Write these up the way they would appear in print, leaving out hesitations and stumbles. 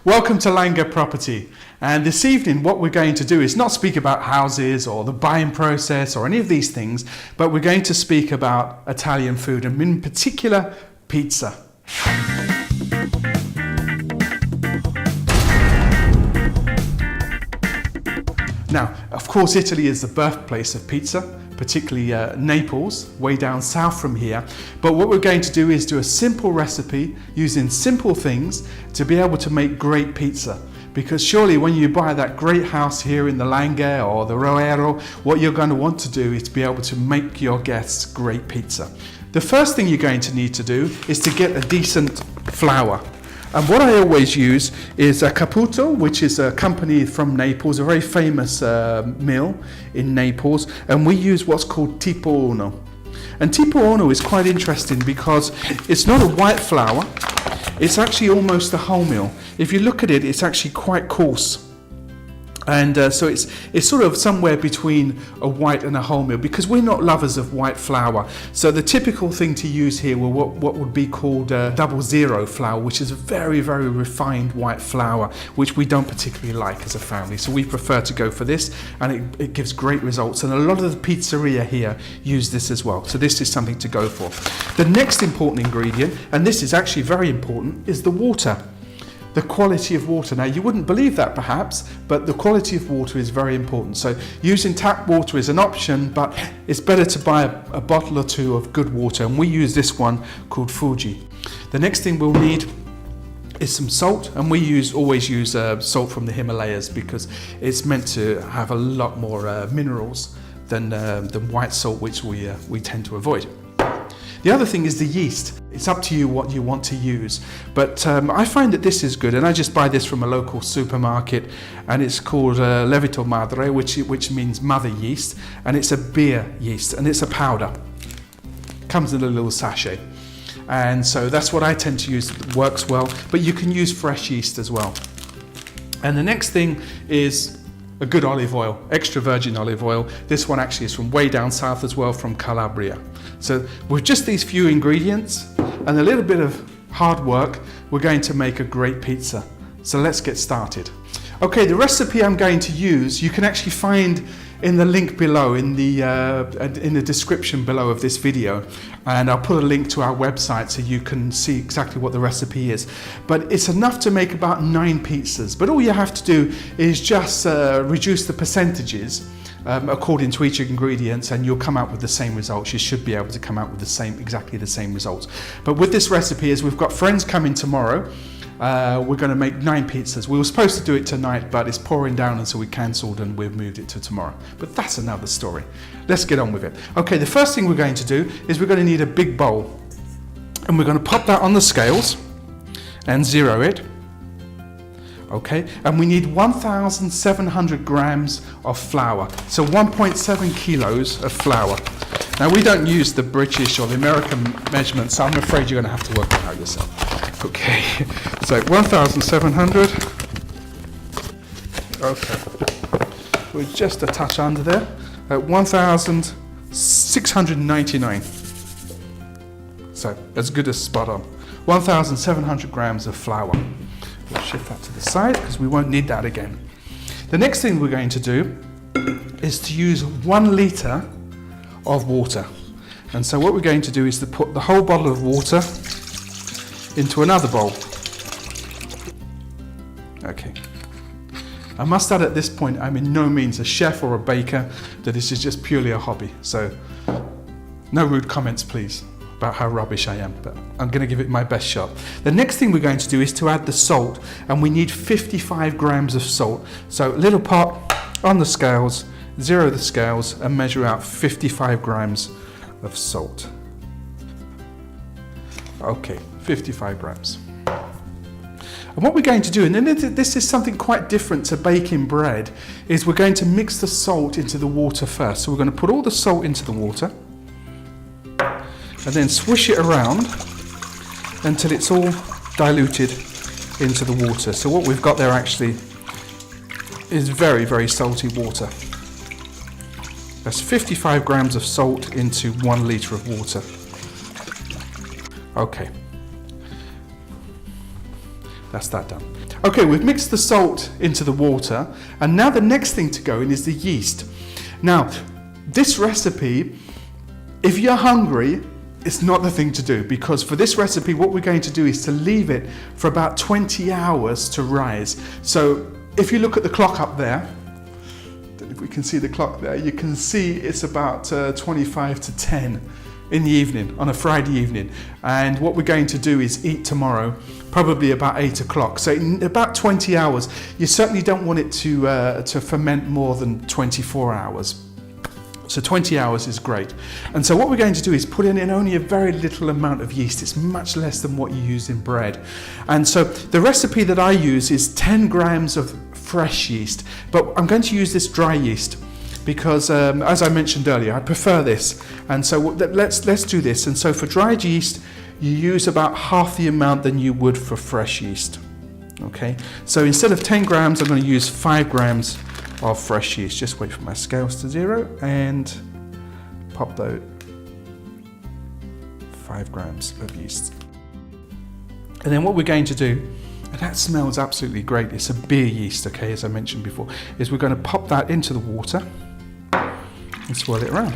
Welcome to Langer Property, and this evening what we're going to do is not speak about houses or the buying process or any of these things, but we're going to speak about Italian food and in particular pizza. Now, of course, Italy is the birthplace of pizza, particularly Naples, way down south from here. But what we're going to do is do a simple recipe using simple things to be able to make great pizza. Because surely when you buy that great house here in the Langer or the Roero, what you're going to want to do is to be able to make your guests great pizza. The first thing you're going to need to do is to get a decent flour. And what I always use is a Caputo, which is a company from Naples, a very famous mill in Naples, and we use what's called Tipo. And Tipo is quite interesting because it's not a white flour, it's actually almost a wholemeal. If you look at it, it's actually quite coarse. And so it's sort of somewhere between a white and a wholemeal because we're not lovers of white flour. So the typical thing to use here will what would be called 00 flour, which is a very, very refined white flour, which we don't particularly like as a family. So we prefer to go for this, and it gives great results. And a lot of the pizzeria here use this as well. So this is something to go for. The next important ingredient, and this is actually very important, is the water. The quality of water. Now, you wouldn't believe that perhaps, but the quality of water is very important. So using tap water is an option, but it's better to buy a bottle or two of good water, and we use this one called Fuji. The next thing we'll need is some salt, and we always use salt from the Himalayas because it's meant to have a lot more minerals than white salt, which we tend to avoid. The other thing is the yeast. It's up to you what you want to use, but I find that this is good, and I just buy this from a local supermarket, and it's called Lievito Madre, which means mother yeast, and it's a beer yeast, and it's a powder. Comes in a little sachet, and so that's what I tend to use. It works well, but you can use fresh yeast as well. And the next thing is a good olive oil, extra virgin olive oil. This one actually is from way down south as well, from Calabria. So with just these few ingredients and a little bit of hard work, we're going to make a great pizza. So let's get started. Okay, the recipe I'm going to use, you can actually find in the link below, in the description below of this video, and I'll put a link to our website so you can see exactly what the recipe is. But it's enough to make about 9 pizzas, but all you have to do is just reduce the percentages according to each ingredient, and you'll come out with the same results. You should be able to come out with exactly the same results. But with this recipe, as we've got friends coming tomorrow, we're going to make 9 pizzas. We were supposed to do it tonight, but it's pouring down, and so we cancelled and we've moved it to tomorrow. But that's another story. Let's get on with it. Okay, the first thing we're going to do is we're going to need a big bowl, and we're going to pop that on the scales and zero it. Okay, and we need 1,700 grams of flour, so 1.7 kilos of flour. Now, we don't use the British or the American measurements, so I'm afraid you're going to have to work it out yourself. Okay, so 1,700. Okay, we're just a touch under there at 1,699. So as good as spot on. 1,700 grams of flour. We'll shift that to the side because we won't need that again. The next thing we're going to do is to use 1 litre of water. And so what we're going to do is to put the whole bottle of water into another bowl. Okay. I must add at this point, I'm in no means a chef or a baker, that this is just purely a hobby. So no rude comments, please, about how rubbish I am, but I'm going to give it my best shot. The next thing we're going to do is to add the salt, and we need 55 grams of salt. So a little pot on the scales, zero the scales, and measure out 55 grams of salt. Okay, 55 grams. And what we're going to do, and then this is something quite different to baking bread, is we're going to mix the salt into the water first. So we're going to put all the salt into the water, and then swish it around until it's all diluted into the water. So what we've got there actually is very, very salty water. That's 55 grams of salt into 1 litre of water. Okay, that's that done. Okay, we've mixed the salt into the water, and now the next thing to go in is the yeast. Now, this recipe, if you're hungry, it's not the thing to do, because for this recipe what we're going to do is to leave it for about 20 hours to rise. So if you look at the clock up there, if we can see the clock there, you can see it's about 25 to 10 in the evening, on a Friday evening. And what we're going to do is eat tomorrow, probably about 8 o'clock. So in about 20 hours, you certainly don't want it to ferment more than 24 hours. So 20 hours is great. And so what we're going to do is put in only a very little amount of yeast. It's much less than what you use in bread. And so the recipe that I use is 10 grams of fresh yeast, but I'm going to use this dry yeast because as I mentioned earlier, I prefer this. And so let's do this. And so for dried yeast, you use about half the amount than you would for fresh yeast. Okay, so instead of 10 grams, I'm going to use 5 grams of fresh yeast. Just wait for my scales to 0 and pop those 5 grams of yeast. And then what we're going to do, and that smells absolutely great, it's a beer yeast, okay, as I mentioned before, is we're going to pop that into the water and swirl it around.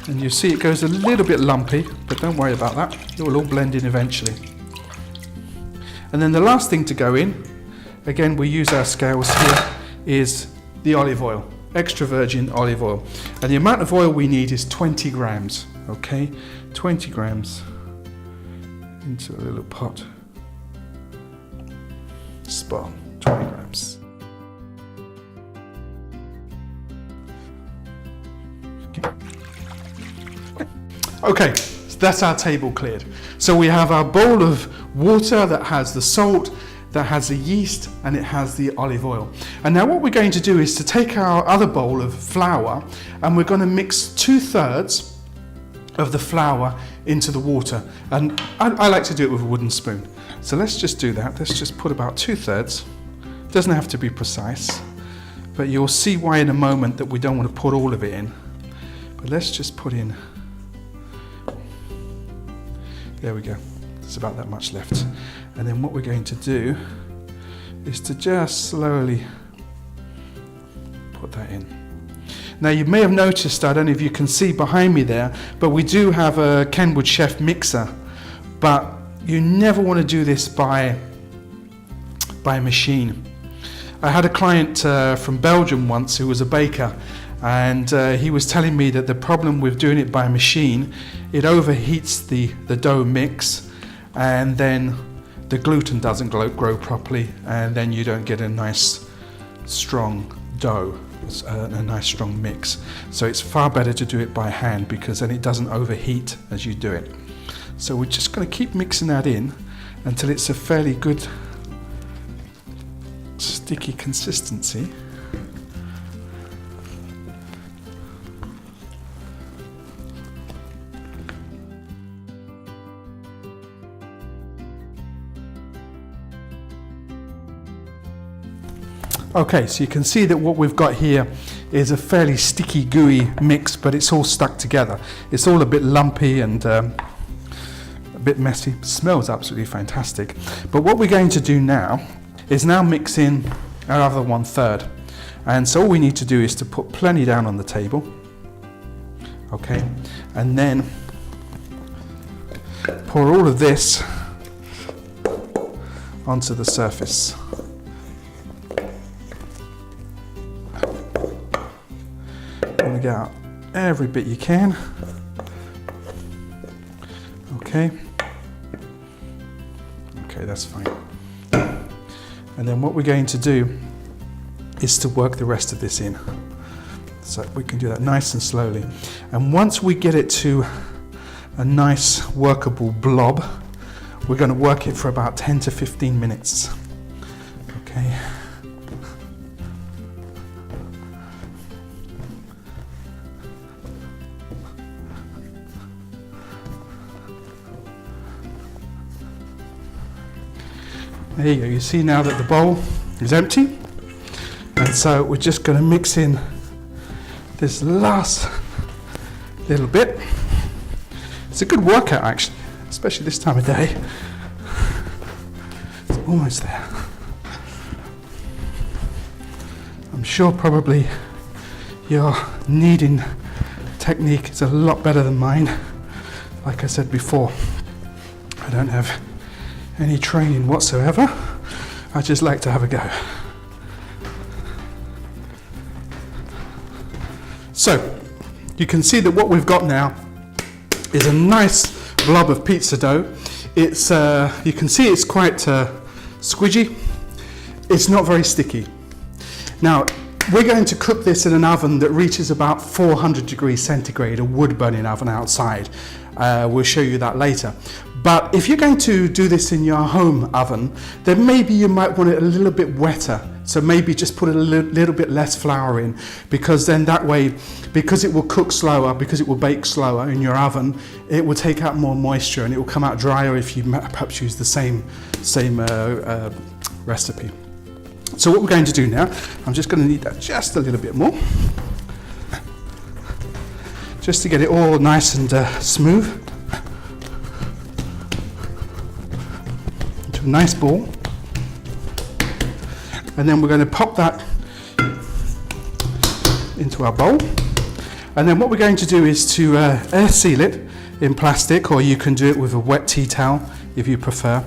And you see it goes a little bit lumpy, but don't worry about that, it will all blend in eventually. And then the last thing to go in, again we use our scales here, is the olive oil, extra virgin olive oil. And the amount of oil we need is 20 grams, okay? 20 grams into a little pot. Spot on, 20 grams. Okay, so that's our table cleared. So we have our bowl of water that has the salt, that has the yeast, and it has the olive oil. And now what we're going to do is to take our other bowl of flour, and we're going to mix 2/3 of the flour into the water. And I like to do it with a wooden spoon. So let's just do that. Let's just put about 2/3. Doesn't have to be precise, but you'll see why in a moment that we don't want to put all of it in. But let's just put in, there we go. There's about that much left. And then what we're going to do is to just slowly put that in. Now you may have noticed, I don't know if you can see behind me there, but we do have a Kenwood Chef mixer, but you never want to do this by machine. I had a client from Belgium once who was a baker, and he was telling me that the problem with doing it by machine, it overheats the dough mix, and then the gluten doesn't grow properly, and then you don't get a nice strong dough, a nice strong mix. So it's far better to do it by hand, because then it doesn't overheat as you do it. So we're just going to keep mixing that in until it's a fairly good sticky consistency. Okay, so you can see that what we've got here is a fairly sticky, gooey mix, but it's all stuck together. It's all a bit lumpy and a bit messy. It smells absolutely fantastic. But what we're going to do now is mix in our other 1/3. And so all we need to do is to put plenty down on the table. Okay, and then pour all of this onto the surface. And get out every bit you can. Okay. Okay, that's fine. And then what we're going to do is to work the rest of this in. So we can do that nice and slowly. And once we get it to a nice workable blob, we're going to work it for about 10 to 15 minutes. Okay. There you go, you see now that the bowl is empty, and so we're just going to mix in this last little bit. It's a good workout actually, especially this time of day. almost there. I'm sure probably your kneading technique is a lot better than mine. Like I said before, I don't have any training whatsoever. I just like to have a go. So, you can see that what we've got now is a nice blob of pizza dough. It's, you can see it's quite squidgy. It's not very sticky. Now, we're going to cook this in an oven that reaches about 400 degrees centigrade, a wood burning oven outside. We'll show you that later. But if you're going to do this in your home oven, then maybe you might want it a little bit wetter. So maybe just put a little bit less flour in, because then that way, because it will cook slower, because it will bake slower in your oven, it will take out more moisture and it will come out drier if you perhaps use the same recipe. So what we're going to do now, I'm just going to knead that just a little bit more, just to get it all nice and smooth into a nice ball. And then we're going to pop that into our bowl. And then what we're going to do is to air seal it in plastic, or you can do it with a wet tea towel if you prefer.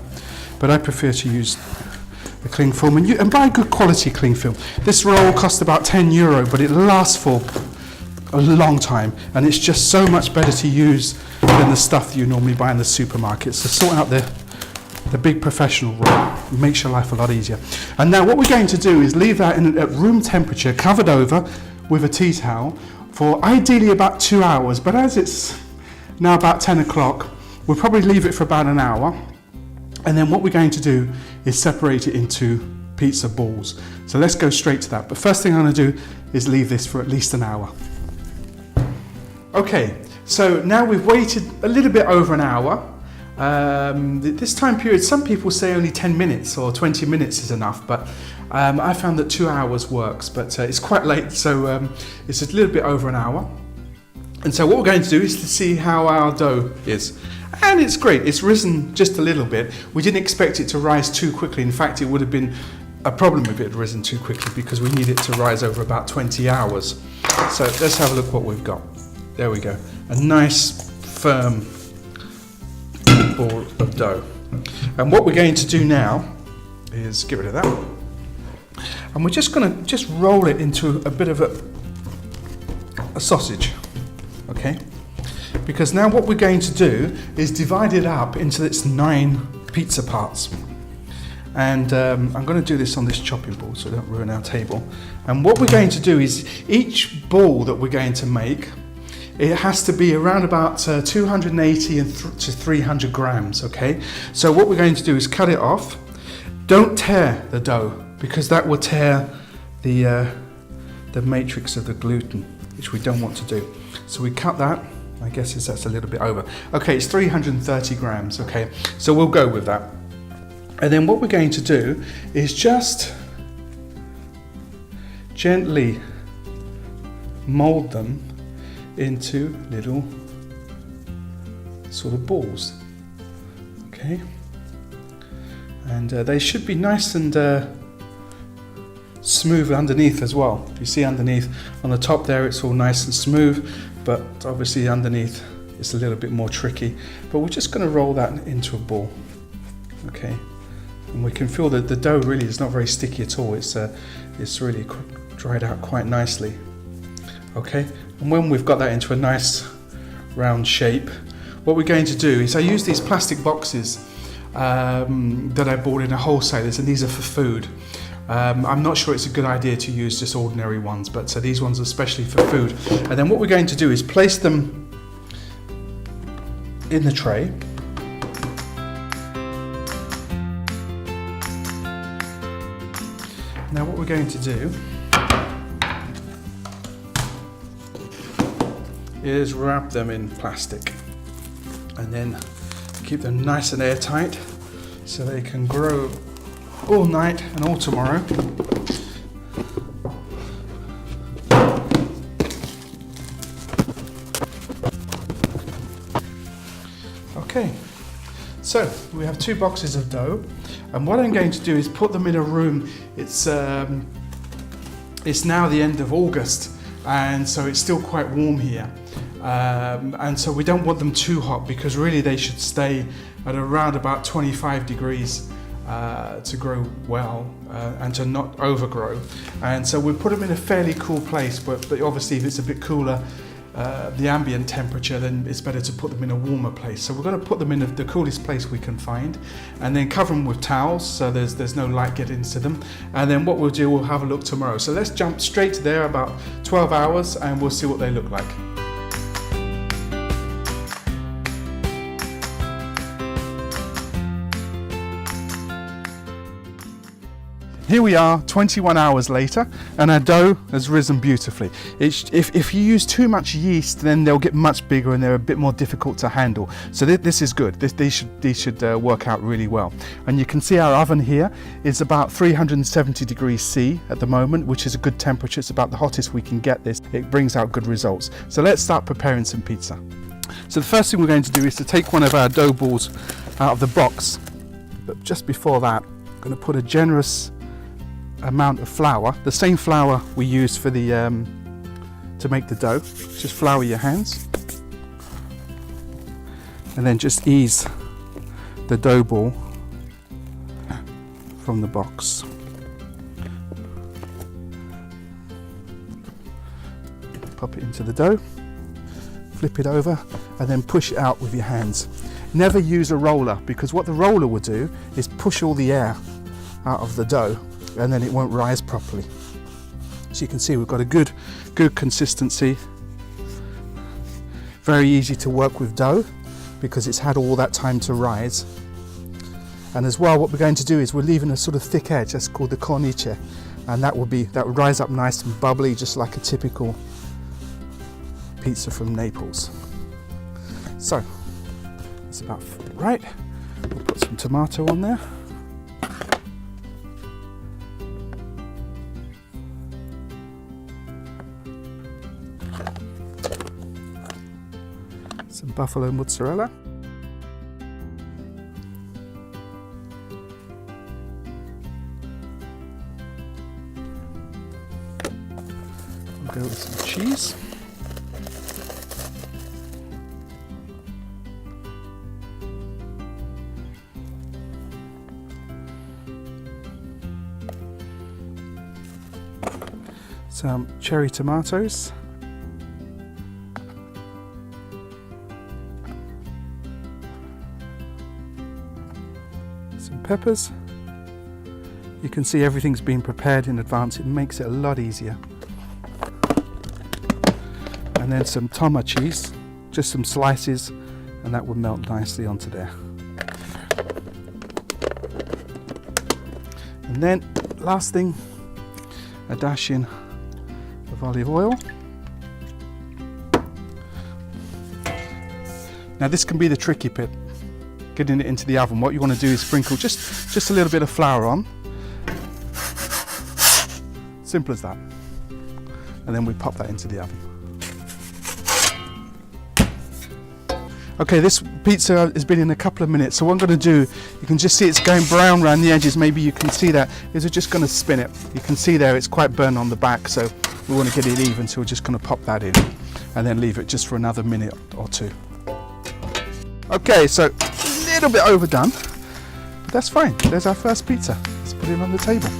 But I prefer to use the cling film, and buy good quality cling film. This roll costs about €10, but it lasts for a long time, and it's just so much better to use than the stuff that you normally buy in the supermarket. So sort out the big professional roll. It makes your life a lot easier. And now what we're going to do is leave that at room temperature, covered over with a tea towel, for ideally about 2 hours. But as it's now about 10 o'clock, we'll probably leave it for about an hour. And then what we're going to do is separate it into pizza balls. So let's go straight to that. But first thing I'm going to do is leave this for at least an hour. Okay, so now we've waited a little bit over an hour. This time period, some people say only 10 minutes or 20 minutes is enough, but I found that 2 hours works, but it's quite late, so it's a little bit over an hour. And so what we're going to do is to see how our dough is. And it's great, it's risen just a little bit. We didn't expect it to rise too quickly. In fact, it would have been a problem if it had risen too quickly, because we need it to rise over about 20 hours. So let's have a look what we've got. There we go, a nice firm ball of dough. And what we're going to do now is get rid of that. And we're just going to roll it into a bit of a sausage, okay? Because now what we're going to do is divide it up into its 9 pizza parts. And I'm going to do this on this chopping board so I don't ruin our table. And what we're going to do is each ball that we're going to make, it has to be around about 280 to 300 grams, okay? So what we're going to do is cut it off. Don't tear the dough, because that will tear the matrix of the gluten, which we don't want to do. So we cut that. I guess that's a little bit over. Okay, it's 330 grams, okay? So we'll go with that. And then what we're going to do is just gently mold them into little sort of balls, okay? And they should be nice and smooth underneath as well. You see underneath, on the top there, it's all nice and smooth, but obviously underneath it's a little bit more tricky. But we're just going to roll that into a ball, okay? And we can feel that the dough really is not very sticky at all. It's really dried out quite nicely, okay? And when we've got that into a nice round shape, what we're going to do is I use these plastic boxes that I bought in a wholesalers, and these are for food. I'm not sure it's a good idea to use just ordinary ones, but so these ones are especially for food. And then what we're going to do is place them in the tray. Now what we're going to do is wrap them in plastic and then keep them nice and airtight so they can grow all night and all tomorrow. Okay, So we have 2 boxes of dough, and what I'm going to do is put them in a room. It's now the end of August, and so it's still quite warm here. And so we don't want them too hot, because really they should stay at around about 25 degrees to grow well and to not overgrow. And so we put them in a fairly cool place, but obviously if it's a bit cooler, the ambient temperature, then it's better to put them in a warmer place. So we're going to put them in the coolest place we can find, and then cover them with towels so there's no light getting into them. And then what we'll do, we'll have a look tomorrow. So let's jump straight to there, about 12 hours, and we'll see what they look like. Here we are 21 hours later, and our dough has risen beautifully. If you use too much yeast, then they'll get much bigger and they're a bit more difficult to handle. So this is good. These should work out really well. And you can see our oven here is about 370 degrees C at the moment, which is a good temperature. It's about the hottest we can get this. It brings out good results. So let's start preparing some pizza. So the first thing we're going to do is to take one of our dough balls out of the box. But just before that, I'm going to put a generous amount of flour, the same flour we used for the to make the dough. Just flour your hands, and then just ease the dough ball from the box. Pop it into the dough, flip it over, and then push it out with your hands. Never use a roller, because what the roller will do is push all the air out of the dough, and then it won't rise properly. So you can see we've got a good consistency. Very easy to work with dough because it's had all that time to rise. And as well, what we're going to do is we're leaving a sort of thick edge, that's called the cornice, and that would rise up nice and bubbly, just like a typical pizza from Naples. So it's about right. We'll put some tomato on there. Some buffalo mozzarella. We'll go with some cheese. Some cherry tomatoes. Peppers. You can see everything's been prepared in advance. It makes it a lot easier. And then some toma cheese, just some slices, and that will melt nicely onto there. And then last thing, a dash in of olive oil. Now this can be the tricky bit, getting it into the oven. What you want to do is sprinkle just a little bit of flour on. Simple as that. And then we pop that into the oven. Okay, this pizza has been in a couple of minutes, so what I'm going to do, you can just see it's going brown around the edges, maybe you can see that, is we're just going to spin it. You can see there it's quite burnt on the back, so we want to get it even, so we're just going to pop that in and then leave it just for another minute or two. Okay, so a little bit overdone, but that's fine. There's our first pizza. Let's put it on the table.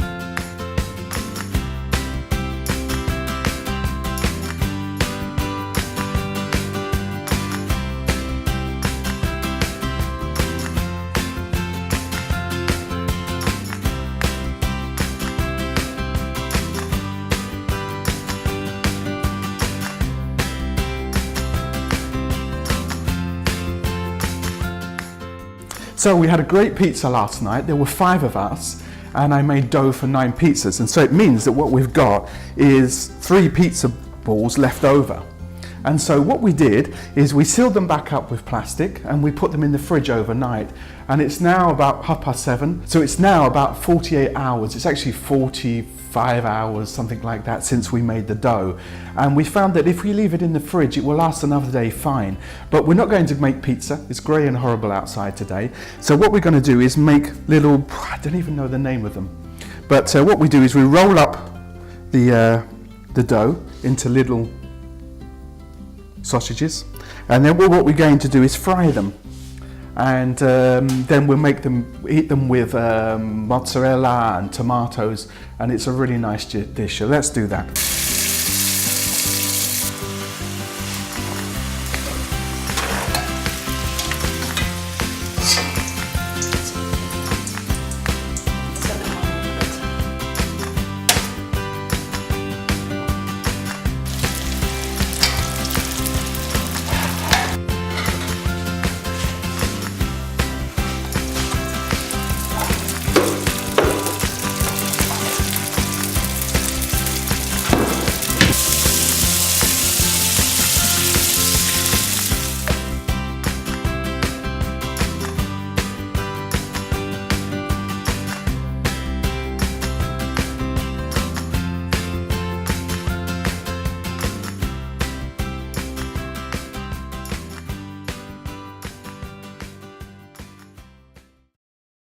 So we had a great pizza last night. There were 5 of us, and I made dough for 9 pizzas. And so it means that what we've got is 3 pizza balls left over. And so what we did is we sealed them back up with plastic and we put them in the fridge overnight. And it's now about 7:30, so it's now about 48 hours. It's actually 45 hours, something like that, since we made the dough. And we found that if we leave it in the fridge, it will last another day fine. But we're not going to make pizza. It's grey and horrible outside today. So what we're going to do is make little, I don't even know the name of them. But what we do is we roll up the dough into little sausages, and then what we're going to do is fry them, and then we'll eat them with mozzarella and tomatoes, and it's a really nice dish. So let's do that.